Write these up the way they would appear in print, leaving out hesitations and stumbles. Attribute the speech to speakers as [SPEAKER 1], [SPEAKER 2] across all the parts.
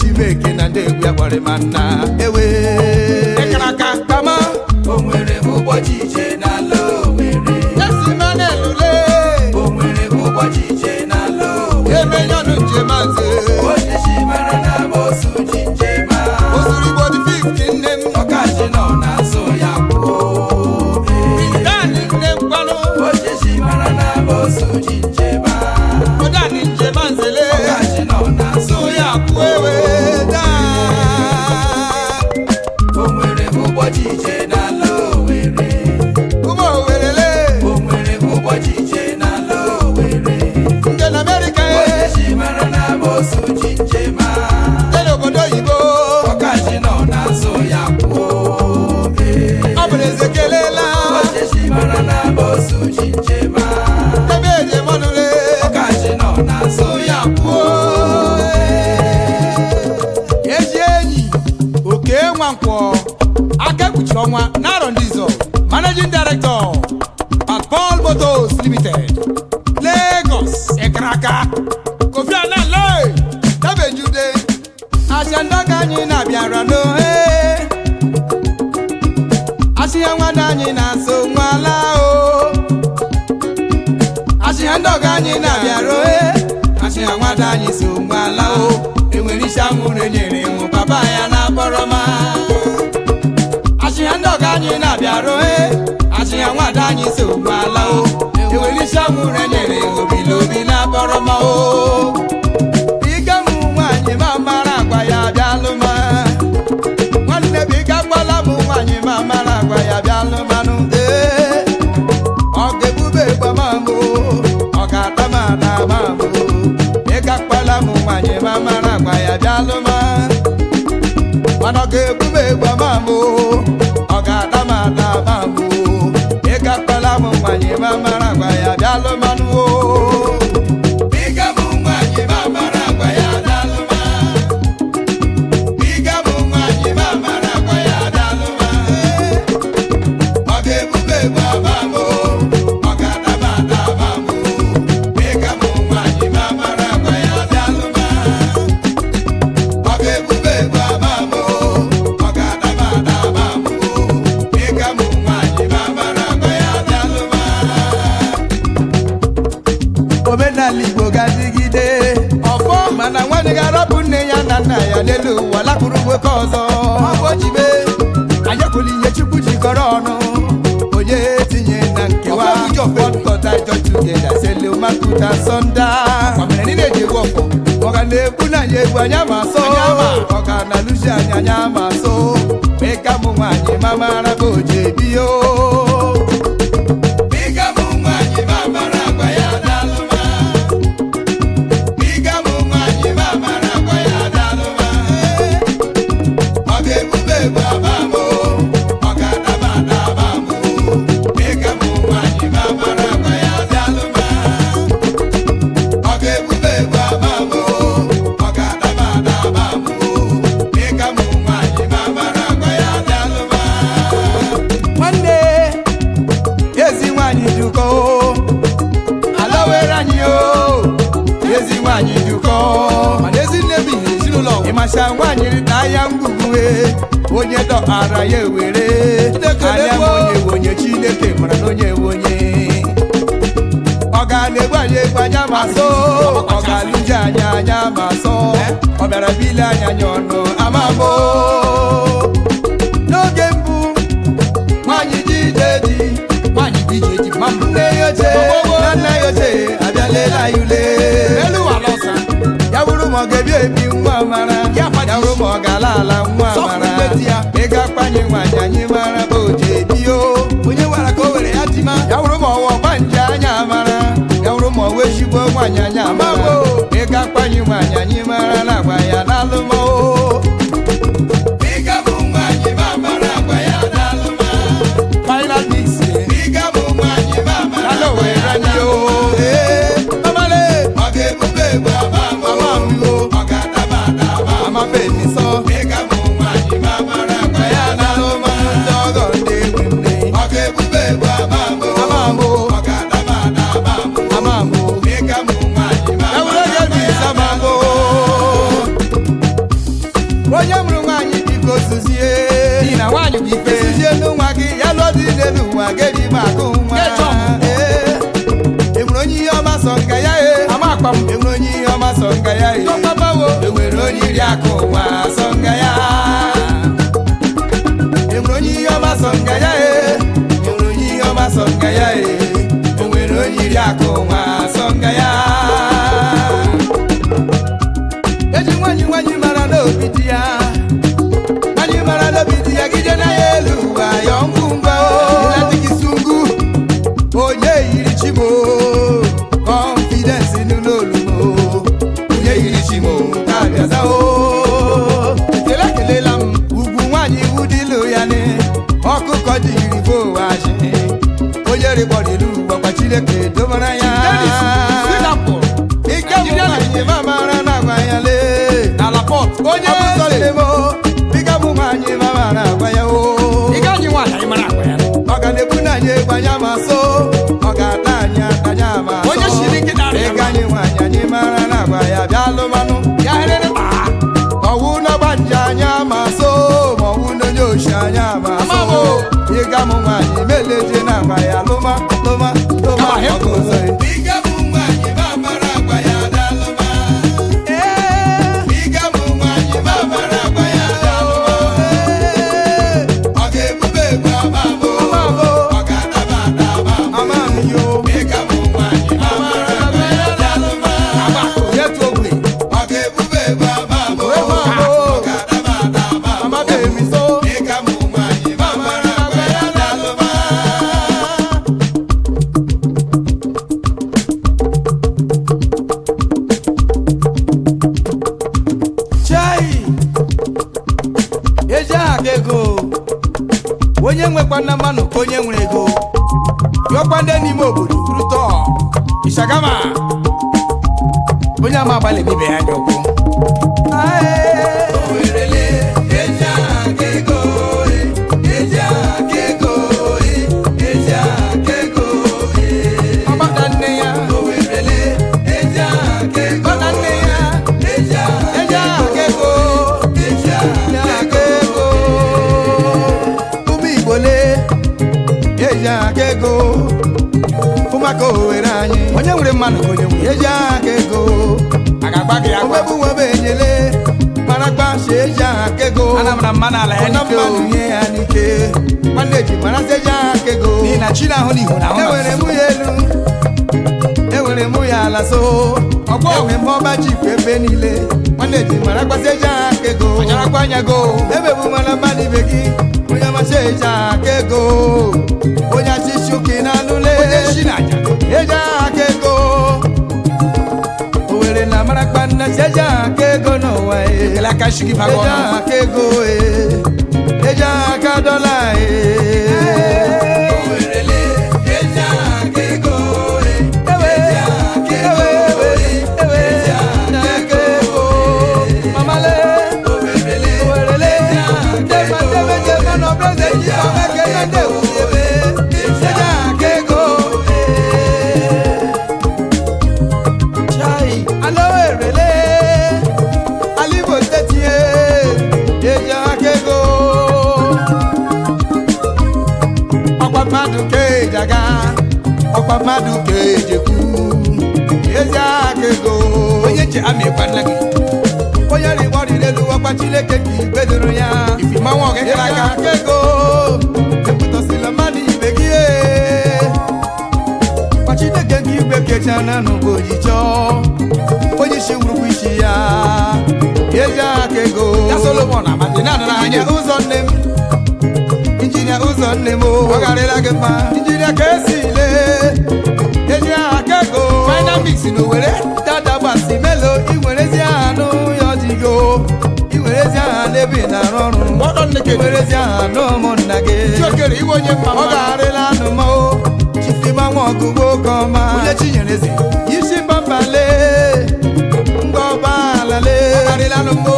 [SPEAKER 1] Chima Eke na ndị egwu ya kpọrọ manna ewe ekaraka kama o nwere ụbọchị ije n'ala Owerri yesi mana elule o nwere ụbọchị ije n'ala Owerri emenyọnụ njem azụ ojishi mara na mosu ji njem osuri Igbo dị 50 nne m ọkaji nọ n'azụ ya kwuo ndani nne mkpanụ ojishi mara na mosu Ifeonwa Narondizo, Managing Director at Paul Motors Limited, Lagos, Ekraka, Kofi Anale, Tabejude, Ashandaganyi na biarano, Ashiyanwadanyi na so mwala o, Ashiyandaganyi na biaro, Ashiyanwadanyi so mwala o, Enwelisha murenyere mu papa ya na boroma. Ashiyandaganyi na biaro, Ashiyanwadanyi so mwala o, Enwelisha murenyere obilobi na boroma o. Bigamu wanyi mamara kwa ya bialuma, wanne bigabala mu wanyi mamara kwa ya bialuma nu. Ogebube kwa mambo, ogatama na mambo. Bigabala mu wanyi mamara kwa ya bialuma. Ogebube kwa mambo, ogatama na mambo. Bigabala mu wanyi mamara kwa ya bialuma nu. Igbo gadigide ofo mana nwani garabu nne ya na nna ya lelu wala kwuru nwoke ọzọ ojibe ayakuli ihe chukwu jikọrọ ọnụ onye tinye na nkewa ọkọta together selu makuta sonda kwamere ni na-eji egwu ọfọ ọga na-ekwu na ya egwu anya ma so ọga na luzi anya ma so mee ka mụ nwanyị mamara bụ ojebi o. Masha nwanyị na ya ngwugwe onye dọ ara ya ewere anya onye Chineke mara na onye onye ọ ga na-egbu anyị egbu anya ma so ọ ga-alụji anya ma so ọ bịara bili anya ọnụ amamo n'oge mbụ nwanyị DJ ma nne ya oche na nna ya oche abịalela ya ule ya bụrụ ma ọ ga-ebi ebi nwa mara ya bụrụ ma ọ ga-ala nwa mara ịga kpanye nwanyị anyị mara bụ ojebi o onye wara ka o were ya tima ya bụrụ ma ọwa ọgba nje anya mara ya bụrụ ma ọ wechigbo nwanyị anya mara ịga kpanye nwanyị anyị mara na agwa ya n'alụmọ ịga bụ nwanyị mara agwa ya n'alụmọ final mix ịga bụ nwanyị mara agwa ya n'alụmọ ọ ga-ebube egbe ama baby so mega mu nwanyị mamara agwa ya n'alụmọ ndị ọgọ ndị egwu nne ọ ga-ebube egwu amambo ọ ga-adaba amambo mega mu nwanyị mamara agwa ya n'alụmọ onye mụrụ nwanyị biko suzie dị na nwanyị bụ ife suzie n'ụwa gị ya lụọ dị n'elu ụwa gedi ma akụ nwa enwere onye ihe ọma sọ nga ya enwere onye ihe ọma sọ nga ya enwere onye iri akụ nwa sọ nga ya enwere onye ihe ọma sọ nga ya enwere onye ihe ọma sọ nga ya enwere onye iri akụ nwa sọ nga ya eji nwanyị mara n'obi di ya nwanyị mara n'obi di ya gije na ya elu ụwa ya ngwungwa adịghịsungu onye yiri chimo confidence n'olumo onye yiri chimo ka-abịaza o kelela m ugwu nwanyị iwu dịlụ ya ne ọkụkọ dịrị bowaji onye rịkpọrịrị ugwu ọkwa Chineke dobara ya ike bụ nwanyị mamara na agwa ya lee onye ọbụzọ nemo bika bụ nwanyị mamara agwa ya o egwu na anyị egwu anya ma so ọ ga-ata anyị atanya ma so
[SPEAKER 2] onye shiri nkịta
[SPEAKER 1] ịga anyị nwaanyị anyị mara na agba ya bịa lụmanụ
[SPEAKER 2] ya herere
[SPEAKER 1] ọwụ n'ọgba nje anya ma so ma ọwụ n'onye oshi anya ma so ịga m nwaanyị meleje na agba ya lụma lụma lụma ọgụzọ ịga m nwaanyị ma mara agba ya bịa lụma ịga m nwaanyị ma mara agba ya bịa lụma ọ ga-ebube egbe ọma m ọ ga-adaba adaba ama m yo ịga m nwaanyị ma mara agba ya bịa lụma
[SPEAKER 2] ya tu ogwe
[SPEAKER 1] ọ ga-ebube egbe ọma m ọ ga-adaba adaba ama m emiso ịga m nwaanyị ma mara agba ya bịa lụma chai eji aka ego onye nwekwa nna mmanụ ka onye nwere ego yọkwa ndị n'ime obodo rutọ Ishagama onye ama agbalị ibe ya anya ụkwụ ọgbada nne ya ọgbada nne ya eji aka ego ụmụ Igbo lee eji aka ego ụmụaka Owere anyị onye nwere mmanụ ka onye nwere eji aka ego
[SPEAKER 2] a ga-agba gị agba
[SPEAKER 1] omebu nwebe enyele mara gbashi eji aka ego
[SPEAKER 2] ana m na mma n'ala ya
[SPEAKER 1] na
[SPEAKER 2] n'ike
[SPEAKER 1] mmadụ nye ya n'ike nwanne eji marasị eji aka ego
[SPEAKER 2] n'ihi na chi na-ahụ n'ihu na ahụ na
[SPEAKER 1] enwere mụ ya elu enwere mụ ya ala so
[SPEAKER 2] ọgbọ
[SPEAKER 1] enwe m ọba jikwa ebe niile nwanne eji mara gbasị eji aka ego
[SPEAKER 2] ọcharakwa anya go
[SPEAKER 1] emebu mana mmadụ ibe gị onye amasị eji aka ego onye achịchi ụka na anụle
[SPEAKER 2] onye chi na aja
[SPEAKER 1] eji aka ego Owere na marakpa nna si eji aka ego n'ụwa
[SPEAKER 2] ekele aka shi gị bago
[SPEAKER 1] eji aka ego eji aka dọla ọkwa mmadụ ka ejekwu ezi aka ego
[SPEAKER 2] onye nche ama ịkwa nna gị
[SPEAKER 1] onye rịgbọrịrị elu ọkwa Chineke ka ibedoro ya
[SPEAKER 2] ifi mmanwụ ọga
[SPEAKER 1] ezi
[SPEAKER 2] gara aka
[SPEAKER 1] aka ego epụtasịla mmadụ ibe gị ọkwa Chineke nke igwe kechana n'ụbọ ojichọ onye isi wurukwu isi ya ezi aka ego
[SPEAKER 2] ya Solomon amadị na-anara anya
[SPEAKER 1] ụzọ nne m injinia ụzọ nne m
[SPEAKER 2] ọ garịla gị mma
[SPEAKER 1] injinia ka esi lee eji aka ego
[SPEAKER 2] final mix n'Owere
[SPEAKER 1] dada gbasi melo iwerezi aha n'ụyọ digo iwerezi aha n'ebe ị na-arụ ọrụ
[SPEAKER 2] ọdọ nneke
[SPEAKER 1] iwerezi aha n'ụmụnna gị
[SPEAKER 2] chiokere iwe onye mma
[SPEAKER 1] ọ ga-arịla anụmọ chifimanwe ọgụgụ oke ọma
[SPEAKER 2] onye chinyere eze
[SPEAKER 1] isi mbambale ngwa ọgbalale
[SPEAKER 2] ọ garịla n'ugbo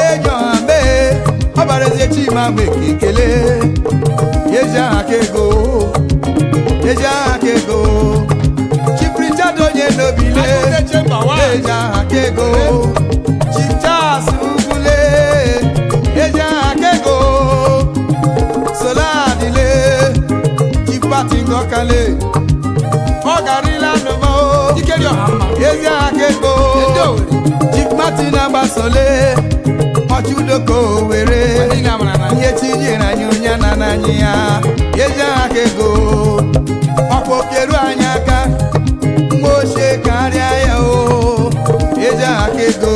[SPEAKER 1] eji ọha mee ọ barazie Chima Eke ekele eji aha ka ego eji aha ka ego chifrichado onye n'obile
[SPEAKER 2] Akụde Chemba wa
[SPEAKER 1] eji aha ka ego chifchas ugwule eji aha ka ego soladile chifpati ngọkale ọ garịla nụmọ
[SPEAKER 2] ikeri ọha mma
[SPEAKER 1] ezi aha ka ego
[SPEAKER 2] ndị Owere
[SPEAKER 1] chifpati na-agbasole ọchụdoko Owere
[SPEAKER 2] ndị ga-amara na
[SPEAKER 1] ihe tinyere anyị onye na n'anyị ya eji aka ego ọkwa okeru anyị aka mgbe ochie karịa ya o eji aka ego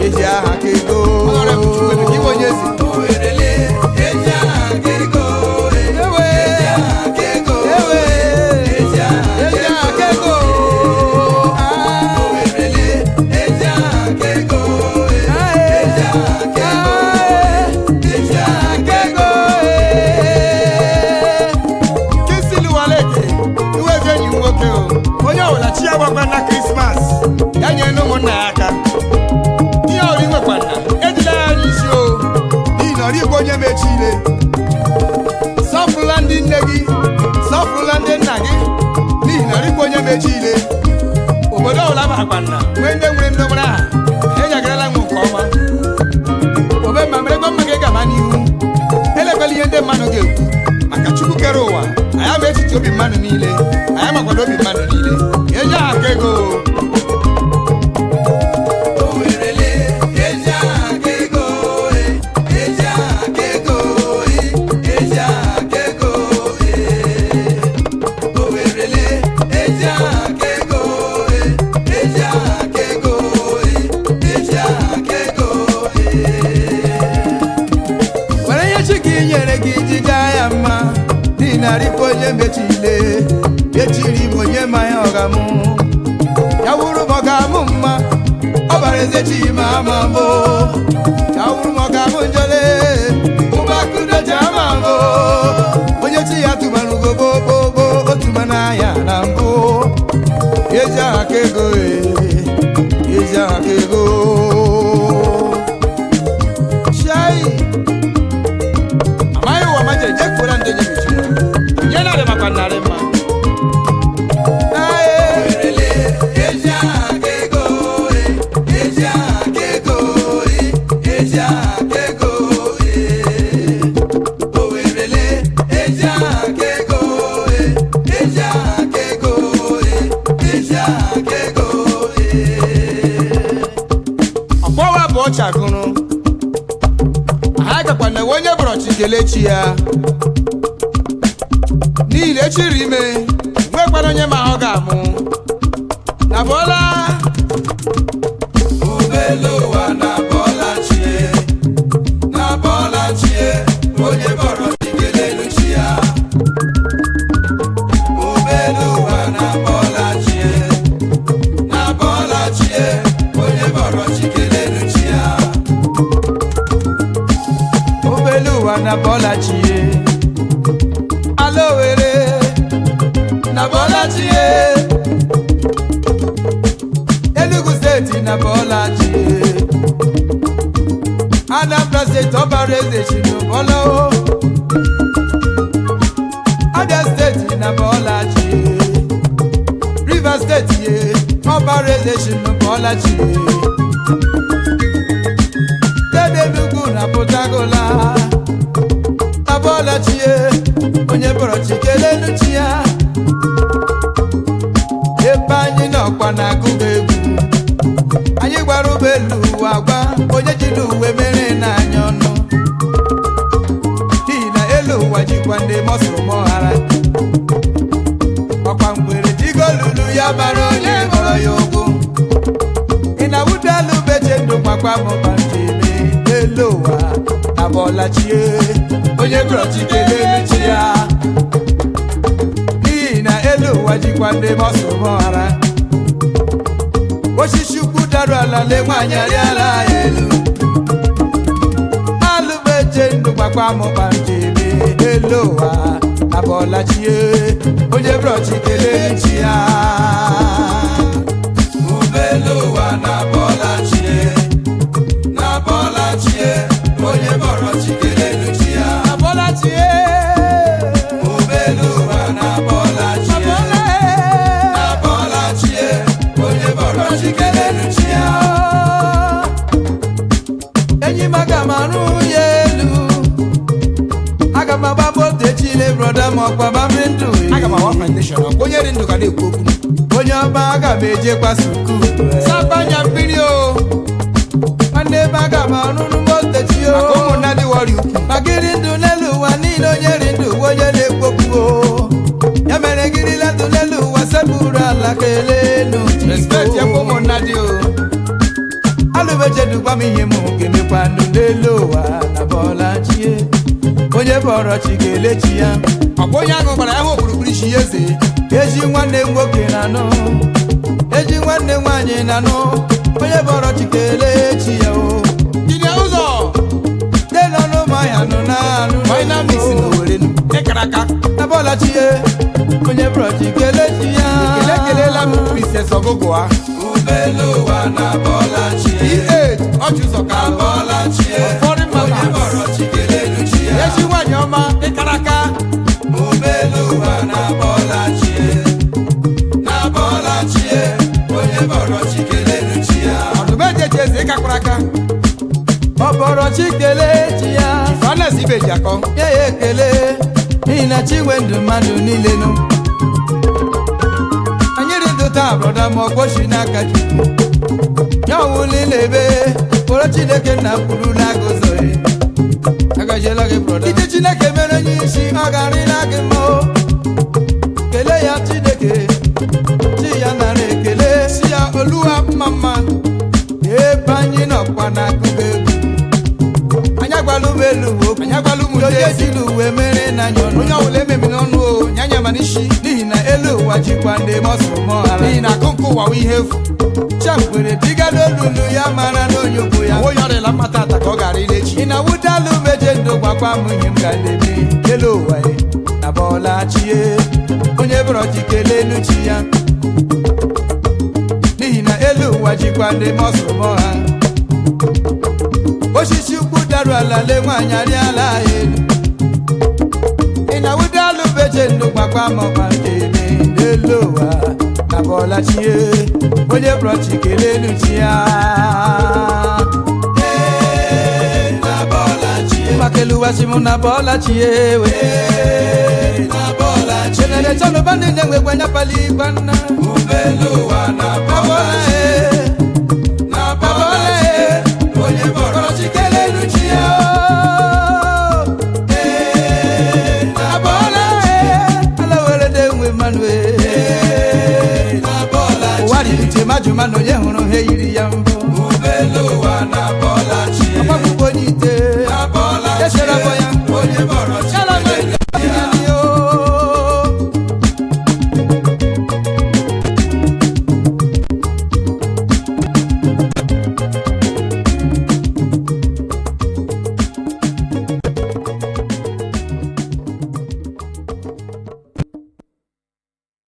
[SPEAKER 1] eji aka ego
[SPEAKER 2] onye ezi bụrụla ndị nna gị n'ihi na rikwa onye mechi ile obodo ọbụla bakwanna nwee ndị nwere ndobere aha enyegarala nwe nke ọma obe ma mere mma gị gaba n'ihu elekwela ihe ndị mmadụ ga-ekwu maka Chukwu kere ụwa anyị ama echiche obi mmadụ niile anyị makwado obi mmadụ niile eji aha aka ego narịkwa onye mechile echiri m onye mmanya ọgamụ ya wuru m ọgamụ mma ọ bara eze Chima ama mbụ ya wuru m ọgamụ njole ụmụakụdoji ama mbụ onye chi ya tụbara ugogbogbo otuma n'anya na mbụ ezi aha ka ego ezi aha ka ego shai amaghị ụwa majere jekwura ndị nye mechi yana da makwannare ma ọkpọwa bụ ọchagụrụ ha gakwana onye bụrọchi kelechi ya niile echiri ime nwekwara onye ma ọ ga-amụ na bọla
[SPEAKER 1] obele ụwa na bọla chie onye bọrọ chikelelu chi ya obele ụwa na bọla chie onye bọrọ chikelelu chi ya
[SPEAKER 2] obele ụwa na bọla chie alowere na Bọlachi Enugu steeti na Bọlachi Anambra steeti ọbara eze Chinubọla Abia steeti na Bọlachi Rivers steeti ọbara eze Chinubọlachi Dede Enugu na Pụtagola na Bọlachi onye bọrọchi kelelu chi ya ebe anyị nọkwa na-agụba egwu anyị gwara ụgbọelu ụwa gwa onye jiri uwe mere n'anya ọnụ n'ihi na elu ụwa jikwa ndị mọsụmọghara ọkwa mgbere digolulu ya bara onye kpọrọ ya ụkwụ ị na wudalu beche ndụ gbakwa mụba njeme elu ụwa na Bọlachi onye bụrọchi kelelu chi ya n'ihi na elu ụwa jikwa ndị mọsụmọghara osisi ukwu darụ ala le nwaanyị arịala ya elu alụbeche ndụ gbakwa mụkpa njeme elu ụwa na Bọlachi onye bụrọchi kelelu chi ya
[SPEAKER 1] obele ụwa na Bọlachi onye bọrọ chikelelu chi ya
[SPEAKER 2] na Bọlachi
[SPEAKER 1] obele ụwa na Bọlachi onye bọrọ chikelelu chi ya
[SPEAKER 2] enyi m aga m arụ ya elu aga m agba moto echile broda m ọkpaba mmiri ndụ aga m awa foundation onye dị ndụ ka na-ekwu okwu onye ọma aga m ejekwa suku sapanya mmiri o nwanne ebe aga m arụrụ moto echi o maka ụmụnna dị wọrị ukwu maka iri ndụ n'elu ụwa niile onye ri ndụ onye na-ekwu o ya mere girila ndụ n'elu ụwa sepụrụ ala kelee n'uchi respect ya kwa ụmụnna dị o alụbechedugba m ihe m ga-emekwa ndụ n'elu ụwa na Bọlachi onye bọrọchi ga-elechi ya ọkwa onye ahụ gbara ya hụ okpurukpuru isi ya eze eji nwanne nwoke na anụ eji nwanne nwaanyị na anụ onye bọrọchi ga-elechi ya o jide ụzọ de n'ọnụ mahịa nụ na anụ dynamics na Owerri ịkara aka na Bọlachi onye bọrọchi ga-elechi ya ekelela m Princess Ogugua
[SPEAKER 1] obele ụwa na Bọlachi
[SPEAKER 2] ọchụzọ ka
[SPEAKER 1] Bọlachi onye bọrọ chikelelu chi ya
[SPEAKER 2] ezi nwaanyị ọma ịkara aka
[SPEAKER 1] obele ụwa na Bọlachi
[SPEAKER 2] na chiwendu mmadụ niile nụ anyị rịdụ taa brọda ma ọgbochi n'aka Chukwu ya ọwụ niile ebe kpọrọ Chineke na kwuru na-agụzọghị agajiela gị brọda ije Chineke mere onye isi ọ ga-arịla gị mma kelee ya Chineke chi ya nara ekele
[SPEAKER 1] si ya Oluwa mama
[SPEAKER 2] ebe anyị nọkwa n'akụkọ egwu anyị agbalụ m elu okwu
[SPEAKER 1] anyị agbalụ m
[SPEAKER 2] onye ejiri uwe mere n'anya ọnụ
[SPEAKER 1] onye ọbụla ememi n'ọnụ o nyanya ma n'isi
[SPEAKER 2] n'ihi na elu ụwa jikwa ndị mọsụlụm ọghara
[SPEAKER 1] n'ihi na akụkọ ụwa bụ ihe efu
[SPEAKER 2] chamkwere diga n'olulu ya mara n'onye okwu ya
[SPEAKER 1] onye ọrịla mmata ata ka ọ gara ile echi
[SPEAKER 2] ị na-awụdalụ meje ndụ gwakwa m ihe m ga-eme elu ụwa na bọọla chie onye bụrụ ji kelee elu chi ya n'ihi na elu ụwa jikwa ndị mọsụlụm ọha osisi ukwu daru ala le nwaanyị arịala elu ị na-awụdalụ meje ndụ gwakwa m ọkwa nke eme n'elu ụwa na bọọla chie onye bụrụ chi kelee elu chi ya makeluwasi mu na bọọla chie we chenere chọnụ bandị na-enwekwa nya pali gbanna
[SPEAKER 1] ubeluwa na bọọla onye bọrọ chi kelee elu chi ya
[SPEAKER 2] na bọọla ala were de nwe mmanụ ụwa dị uche majụ manụ onye